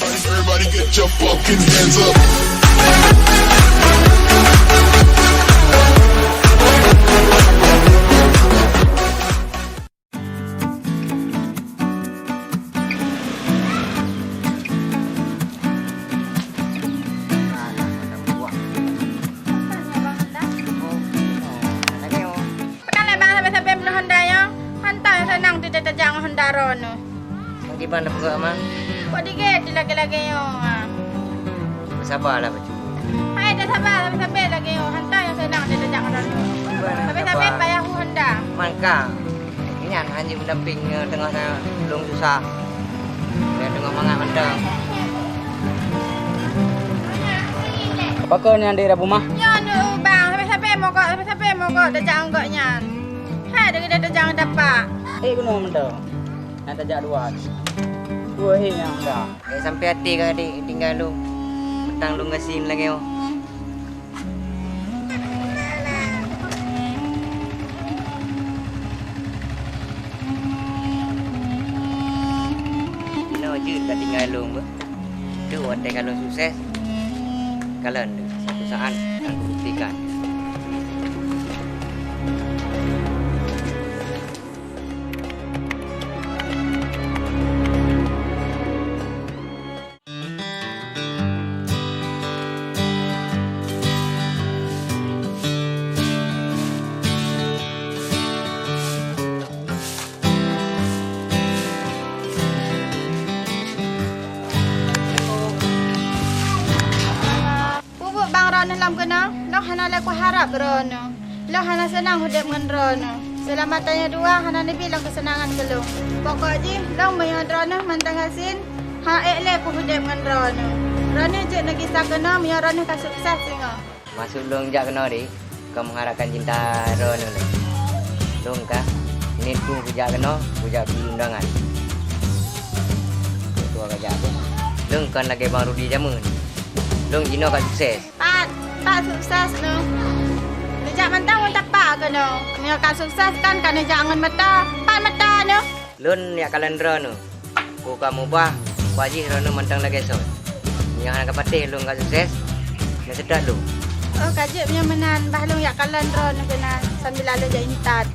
Everybody get your fucking hands up. Pakai bang sampai-sampai beli Honda ya. Hantar senang tidak terjang Honda rono. Di mana pun aman. Kok dikit lagi-lagi yo. Bersabarlah bacu. Hai dah sabar sampai-sampai lagi yo. Hantar yang senang tidak terjang rono. Sampai-sampai bayar Honda. Mangka. Ini hanya mendamping tengah saya belum susah. Dia tengah mangat mantap. Apa kau ni yang di rumah? Ya nu bang sampai-sampai mogok terjang enggaknya. Hai dah terjang dapat. Kuno mendong. Yang tajak dua. Dua yang dah. Sampai hati ke adik tinggal lu. Petang lu ngasin lagi oh. No je dah tinggal lu ber. Tu andai kalau sukses. Kalau ada satu saat aku buktikan. Rono lam kena, lo hana le ku harap rono. Lo hana senang hidup dengan rono. Selamatnya dua hana ni bilang kesenangan kelung. Pokok je lo mayan rono mantang hasin. Ha le ku hidup dengan rono. Rono je nak kisah kena mayan rono ka sukses singa. Masuk long jak kena di. Kau mengharapkan cinta rono le. Long ka. Ini tu bujak kena, bujak undangan. Tu agak jak. Long kan lagi bang Rudi jamun. Long Gino kan sukses. Pak sukses no. Dijak mentang untuk pak kena. Dia akan sukses kan jangan mata. Pak mata no. Lun ya kalian rono. Ku kamu bah. Wajih rono mentang lagi so. Yang anak patih lun kan sukses. Yang sedap lu. Oh kajik punya menan. Bah lu ya kalian rono kena. Sambil lalu jadi intat.